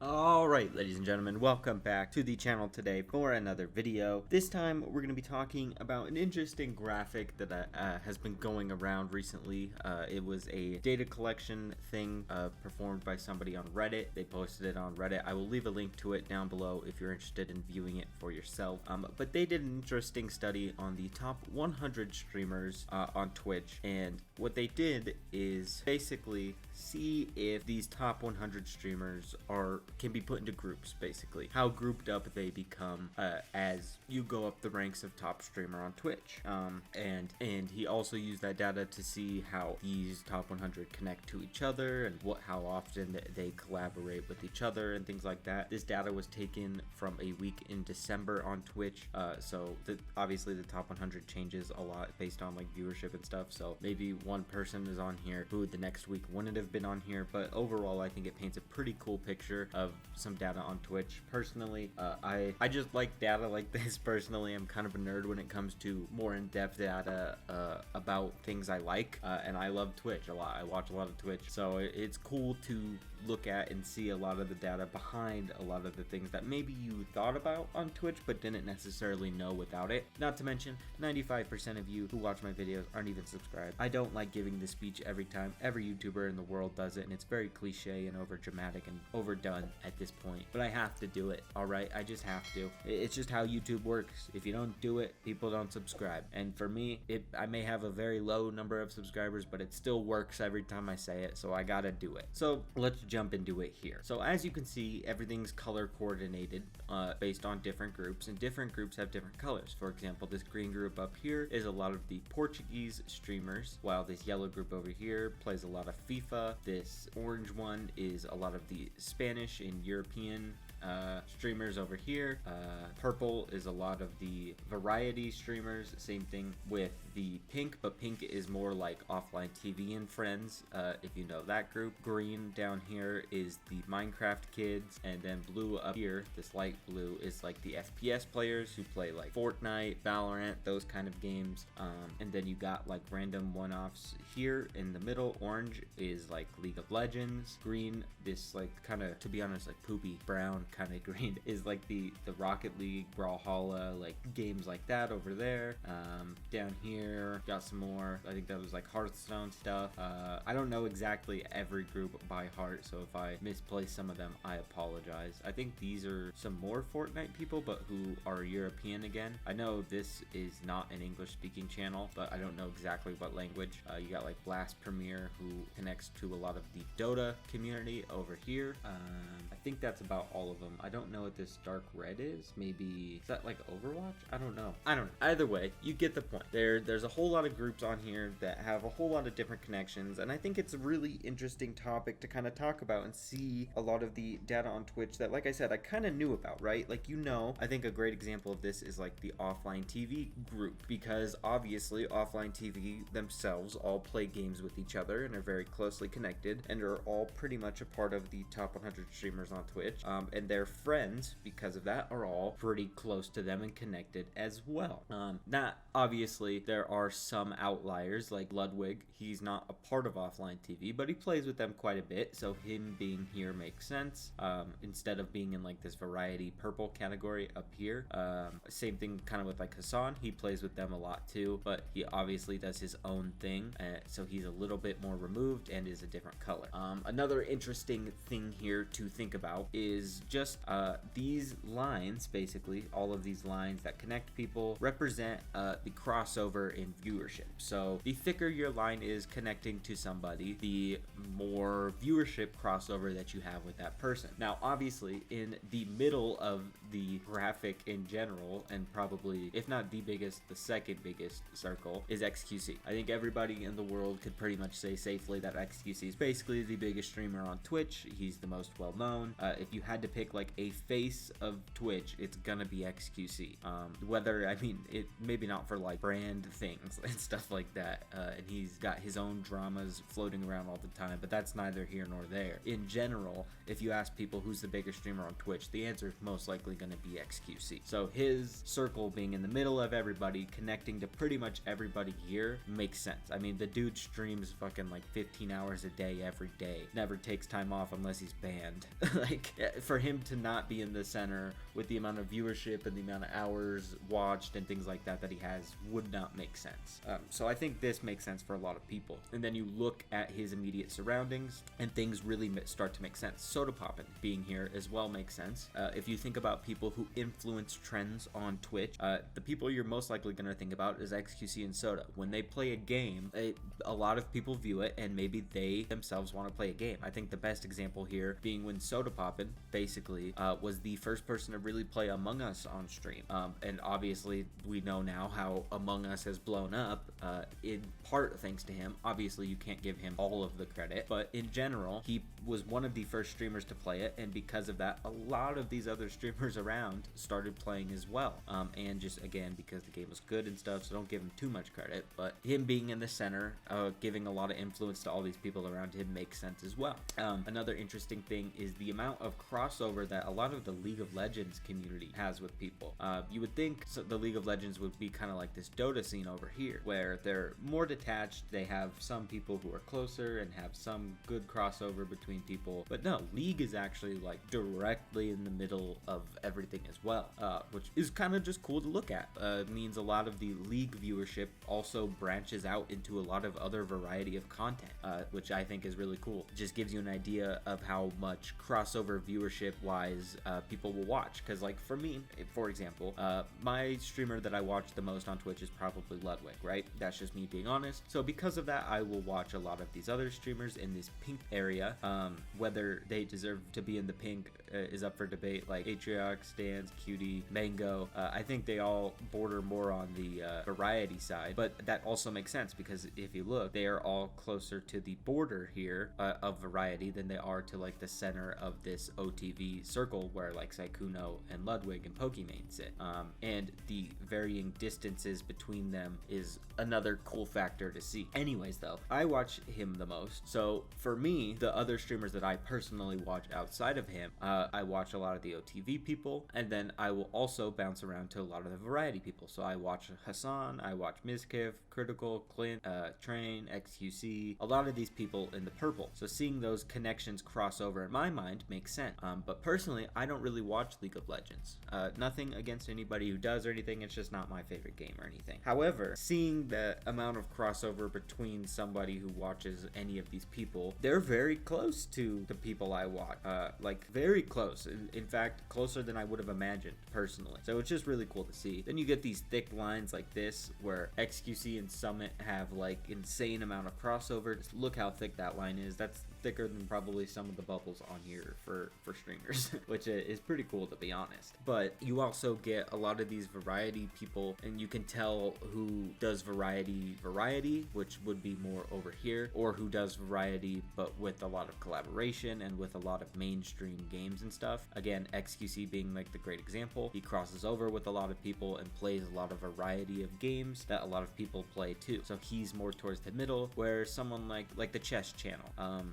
Alright, ladies and gentlemen, welcome back to the channel today for another video. This time we're going to be talking about an interesting graphic that has been going around recently. It was a data collection thing performed by somebody on Reddit. They posted it on Reddit. I will leave a link to it down below if you're interested in viewing it for yourself. But they did an interesting study on the top 100 streamers on Twitch, and what they did is basically see if these top 100 streamers can be put into groups, basically how grouped up they become as you go up the ranks of top streamer on Twitch. And he also used that data to see how these top 100 connect to each other and how often they collaborate with each other and things like that. This data was taken from a week in December on Twitch, so obviously the top 100 changes a lot based on like viewership and stuff, so maybe one person is on here who the next week wouldn't have been on here, but overall I think it paints a pretty cool picture of some data on Twitch. Personally, I just like data like this. Personally, I'm kind of a nerd when it comes to more in-depth data about things I like, and I love Twitch a lot. I watch a lot of Twitch, so it's cool to look at and see a lot of the data behind a lot of the things that maybe you thought about on Twitch but didn't necessarily know without it. Not to mention 95% of you who watch my videos aren't even subscribed. I don't like giving this speech every time. Every YouTuber in the world does it, and it's very cliche and over dramatic and overdone at this point, but I have to do it. All right, I just have to. It's just how YouTube works. If you don't do it, people don't subscribe, and for me, I may have a very low number of subscribers, but it still works every time I say it, so I gotta do it. So let's jump into it here. So as you can see, everything's color coordinated based on different groups, and different groups have different colors. For example, this green group up here is a lot of the Portuguese streamers, while this yellow group over here plays a lot of FIFA. This orange one is a lot of the Spanish and European streamers over here. Purple is a lot of the variety streamers. Same thing with the pink, but pink is more like OfflineTV and friends, if you know that group. Green down here is the Minecraft kids, and then blue up here, this light blue, is like the FPS players who play like Fortnite, Valorant, those kind of games. And then you got like random one-offs here in the middle. Orange is like League of Legends. Green, this like kind of, to be honest, like poopy brown kind of green, is like the Rocket League, Brawlhalla, like games like that over there. Down here got some more, I think that was like Hearthstone stuff. I don't know exactly every group by heart, so if I misplace some of them, I apologize. I think these are some more Fortnite people, but who are European again. I know this is not an English speaking channel, but I don't know exactly what language. You got like Blast Premier, who connects to a lot of the Dota community over here. I think that's about all of them. I don't know what this dark red is. Maybe is that like Overwatch? I don't know. Either way, you get the point. There's a whole lot of groups on here that have a whole lot of different connections, and I think it's a really interesting topic to kind of talk about and see a lot of the data on Twitch that, like I said, I kind of knew about, right? Like, I think a great example of this is like the OfflineTV group, because obviously OfflineTV themselves all play games with each other and are very closely connected and are all pretty much a part of the top 100 streamers on Twitch, and their friends, because of that, are all pretty close to them and connected as well. Not obviously, there are some outliers like Ludwig. He's not a part of OfflineTV, but he plays with them quite a bit, so him being here makes sense, instead of being in like this variety purple category up here. Same thing kind of with like Hassan. He plays with them a lot too, but he obviously does his own thing, so he's a little bit more removed and is a different color. Another interesting thing here to think about is just these lines. Basically, all of these lines that connect people represent the crossover in viewership. So the thicker your line is connecting to somebody, the more viewership crossover that you have with that person. Now, obviously, in the middle of the graphic in general, and probably, if not the biggest, the second biggest circle, is XQC. I think everybody in the world could pretty much say safely that XQC is basically the biggest streamer on Twitch. He's the most well known. If you had to pick pick like a face of Twitch, it's gonna be XQC. Whether, I mean, it maybe not for like brand things and stuff like that, and he's got his own dramas floating around all the time, but that's neither here nor there. In general, if you ask people who's the biggest streamer on Twitch, the answer is most likely gonna be XQC. So his circle being in the middle of everybody, connecting to pretty much everybody here makes sense. I mean, the dude streams fucking like 15 hours a day every day, never takes time off unless he's banned. Like, for him to not be in the center with the amount of viewership and the amount of hours watched and things like that that he has would not make sense. So I think this makes sense for a lot of people. And then you look at his immediate surroundings and things really start to make sense. Soda Poppin being here as well makes sense. If you think about people who influence trends on Twitch, the people you're most likely going to think about is XQC and Soda. When they play a game, a lot of people view it and maybe they themselves want to play a game. I think the best example here being when Soda Poppin basically was the first person to really play Among Us on stream. And obviously we know now how Among Us has blown up, in part thanks to him. Obviously you can't give him all of the credit, but in general, he was one of the first streamers to play it, and because of that, a lot of these other streamers around started playing as well. And just again, because the game was good and stuff, so don't give him too much credit, but him being in the center, giving a lot of influence to all these people around him makes sense as well. Another interesting thing is the amount of crossover that a lot of the League of Legends community has with people. You would think the League of Legends would be kind of like this Dota scene over here, where they're more detached, they have some people who are closer and have some good crossover between people, but no, League is actually like directly in the middle of everything as well, which is kind of just cool to look at. It means a lot of the League viewership also branches out into a lot of other variety of content, which I think is really cool. It just gives you an idea of how much crossover viewership wise people will watch, because like for me, for example, my streamer that I watch the most on Twitch is probably Ludwig, right? That's just me being honest. So because of that, I will watch a lot of these other streamers in this pink area. Whether they deserve to be in the pink is up for debate, like Atriox, Stans, Cutie, Mango. I think they all border more on the variety side, but that also makes sense because if you look, they are all closer to the border here of variety than they are to like the center of this OTV circle where like Saikuno and Ludwig and Pokimane sit. And the varying distances between them is another cool factor to see. Anyways though, I watch him the most. So for me, the other streamers that I personally watch outside of him, I watch a lot of the OTV people, and then I will also bounce around to a lot of the variety people. So I watch Hassan, I watch Mizkif, Critical, Clint, Train, XQC, a lot of these people in the purple. So seeing those connections cross over in my mind makes sense. But personally, I don't really watch League of Legends. Nothing against anybody who does or anything, it's just not my favorite game or anything. However, seeing the amount of crossover between somebody who watches any of these people, they're very close to the people I watch. Like very close. In fact, closer than I would have imagined personally. So it's just really cool to see. Then you get these thick lines like this where XQC and Summit have like insane amount of crossover. Just look how thick that line is. That's thicker than probably some of the bubbles on here for streamers, which is pretty cool to be honest. But you also get a lot of these variety people, and you can tell who does variety, which would be more over here, or who does variety but with a lot of collaboration and with a lot of mainstream games and stuff. Again, XQC being like the great example. He crosses over with a lot of people and plays a lot of variety of games that a lot of people play too. So he's more towards the middle, where someone like the chess channel.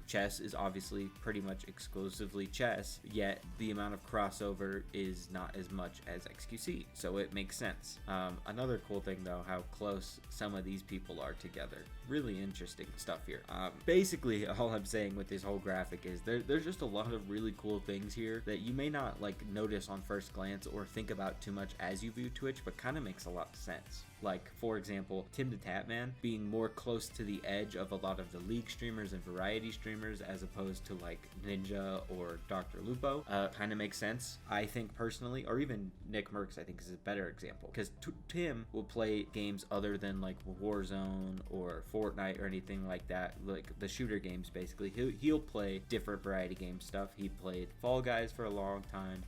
Chess is obviously pretty much exclusively chess, yet the amount of crossover is not as much as XQC, so it makes sense. Another cool thing though, how close some of these people are together. Really interesting stuff here. Basically all I'm saying with this whole graphic is there's just a lot of really cool things here that you may not like notice on first glance or think about too much as you view Twitch, but kind of makes a lot of sense. Like, for example, Tim the Tatman being more close to the edge of a lot of the League streamers and variety streamers as opposed to like Ninja or Dr. Lupo, kind of makes sense, I think personally, or even Nick Merckx I think is a better example, because Tim will play games other than like Warzone or Fortnite or anything like that, like the shooter games basically. He'll play different variety game stuff. He played Fall Guys for a long time,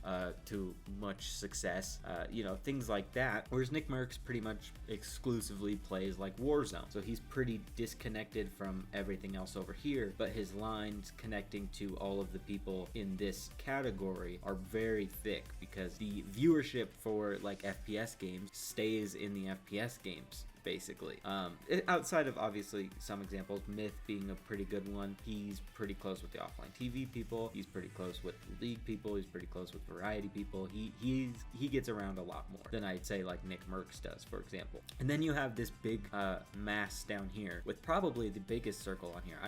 to much success, you know, things like that. Whereas Nick Merckx pretty much exclusively plays like Warzone, so he's pretty disconnected from everything else over here, but his lines connecting to all of the people in this category are very thick because the viewership for like FPS games stays in the FPS games basically. Outside of obviously some examples, Myth being a pretty good one. He's pretty close with the OfflineTV people. He's pretty close with the League people. He's pretty close with variety people. He gets around a lot more than I'd say like Nick Merckx does, for example. And then you have this big mass down here with probably the biggest circle on here.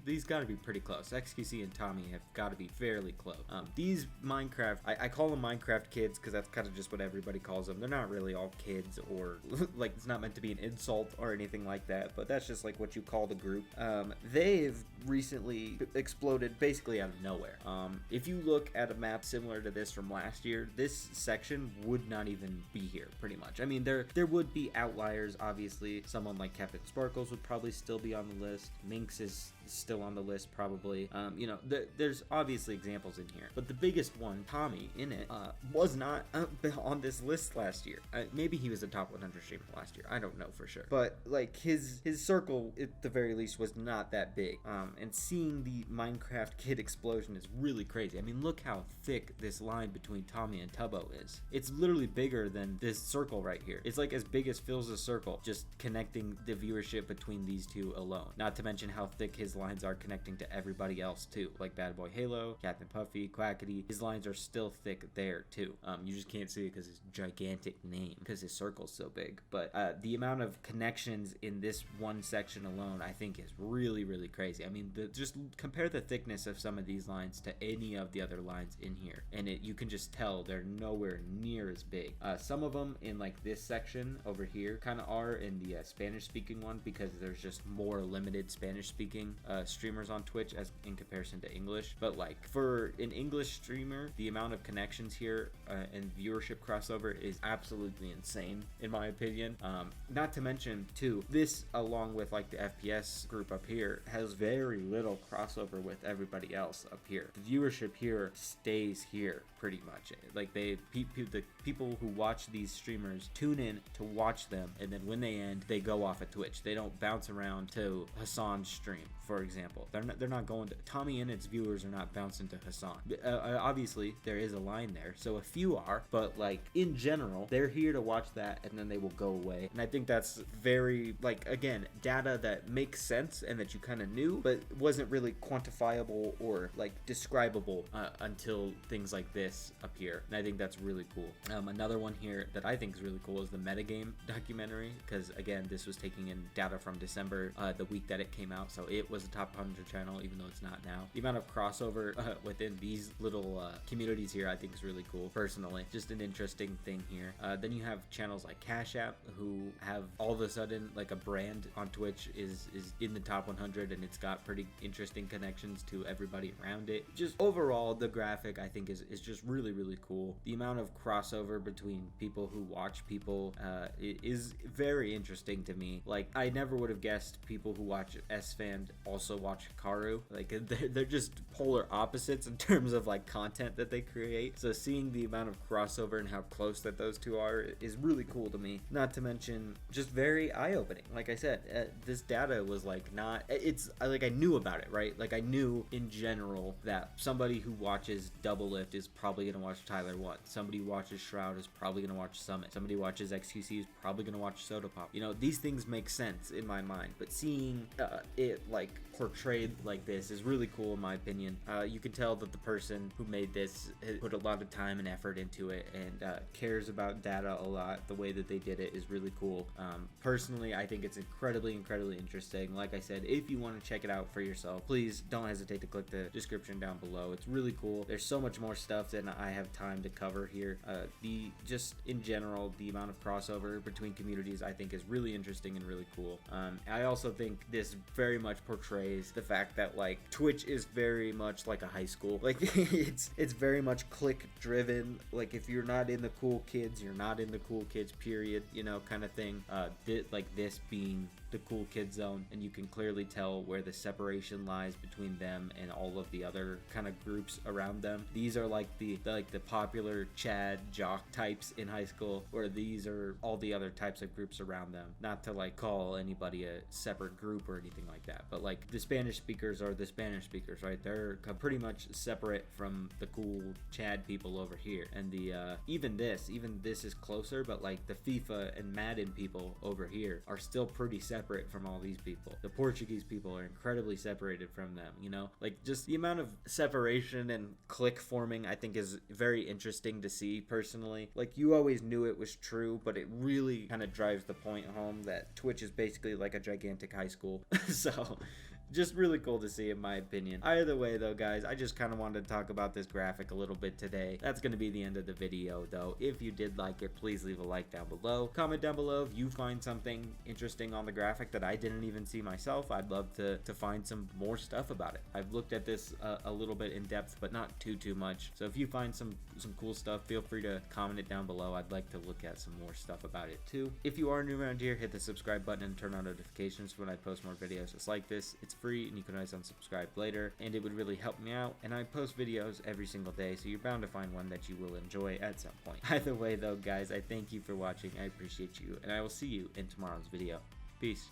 These got to be pretty close. XQC and Tommy have got to be fairly close. These Minecraft, I call them Minecraft kids because that's kind of just what everybody calls them. They're not really all kids, or like it's not meant to be an insult or anything like that, but that's just like what you call the group. They've recently exploded basically out of nowhere. If you look at a map similar to this from last year, this section would not even be here pretty much. I mean, there would be outliers, obviously. Someone like Captain Sparkles would probably still be on the list. Minx is still on the list probably. You know, there's obviously examples in here, but the biggest one, Tommy in it, was not on this list last year. Maybe he was a top 100 streamer last year, I don't know for sure, but like his circle at the very least was not that big. And seeing the Minecraft kid explosion is really crazy. I mean, look how thick this line between Tommy and Tubbo is. It's literally bigger than this circle right here. It's like as big as Phil's circle, just connecting the viewership between these two alone. Not to mention how thick his lines are connecting to everybody else too, like Bad Boy Halo, Captain Puffy, Quackity. His lines are still thick there too. You just can't see it because his gigantic name, because his circle's so big. But the amount of connections in this one section alone, I think, is really, really crazy. I mean, just compare the thickness of some of these lines to any of the other lines in here, and you can just tell they're nowhere near as big. Some of them in like this section over here kind of are in the Spanish-speaking one, because there's just more limited Spanish-speaking streamers on Twitch as in comparison to English. But like for an English streamer, the amount of connections here and viewership crossover is absolutely insane in my opinion. Not to mention too, this along with like the FPS group up here has very little crossover with everybody else up here. The viewership here stays here pretty much. Like the people who watch these streamers tune in to watch them, and then when they end, they go off of Twitch. They don't bounce around to Hassan's stream, for example. They're not going to Tommy, and its viewers are not bouncing to Hassan. Obviously there is a line there, so a few are, but like in general, they're here to watch that and then they will go away. And I think that's very, like, again, data that makes sense and that you kind of knew, but wasn't really quantifiable or like describable until things like this appear. And I think that's really cool. Another one here that I think is really cool is the metagame documentary, because again, this was taking in data from December, the week that it came out, so it was a top 100 channel, even though it's not now. The amount of crossover within these little communities here, I think is really cool personally. Just an interesting thing here. Then you have channels like Cash App, who have all of a sudden like a brand on Twitch is in the top 100, and it's got pretty interesting connections to everybody around it. Just overall, the graphic I think is just really, really cool. The amount of crossover between people who watch people is very interesting to me. Like, I never would have guessed people who watch SFan also watch Hikaru. Like, they're just polar opposites in terms of like content that they create. So seeing the amount of crossover and how close that those two are is really cool to me. Not to mention just very eye-opening. Like I said, this data was like not, it's like I knew about it, right? Like I knew in general that somebody who watches Double Lift is probably gonna watch Tyler 1. Somebody who watches Shroud is probably gonna watch Summit. Somebody who watches XQC is probably gonna watch Soda Pop. You know, these things make sense in my mind, but seeing it like portrayed like this is really cool in my opinion. You can tell that the person who made this put a lot of time and effort into it, and cares about data a lot. The way that they did it is really cool. Personally, I think it's incredibly interesting. Like I said, if you want to check it out for yourself, please don't hesitate to click the description down below. It's really cool. There's so much more stuff than I have time to cover here. Just in general, the amount of crossover between communities I think is really interesting and really cool. I also think this very much portrays the fact that like Twitch is very much like a high school. Like it's very much click driven. Like if you're not in the cool kids, you're not in the cool kids, period, you know, kind of thing. Like this being the cool kid zone, and you can clearly tell where the separation lies between them and all of the other kind of groups around them. These are like the popular Chad jock types in high school, where these are all the other types of groups around them. Not to like call anybody a separate group or anything like that, but like the Spanish speakers are the Spanish speakers, right? They're pretty much separate from the cool Chad people over here. And the even this is closer, but like the FIFA and Madden people over here are still pretty separate from all these people. The Portuguese people are incredibly separated from them, you know? Like just the amount of separation and clique forming I think is very interesting to see personally. Like you always knew it was true, but it really kind of drives the point home that Twitch is basically like a gigantic high school. So just really cool to see, in my opinion. Either way though, guys, I just kind of wanted to talk about this graphic a little bit today. That's going to be the end of the video though. If you did like it, please leave a like down below. Comment down below if you find something interesting on the graphic that I didn't even see myself. I'd love to find some more stuff about it. I've looked at this a little bit in depth, but not too much. So if you find some cool stuff, feel free to comment it down below. I'd like to look at some more stuff about it too. If you are new around here, hit the subscribe button and turn on notifications when I post more videos just like this. It's free and you can always unsubscribe later, and it would really help me out. And I post videos every single day, so you're bound to find one that you will enjoy at some point. Either way though, guys, I thank you for watching. I appreciate you, and I will see you in tomorrow's video. Peace.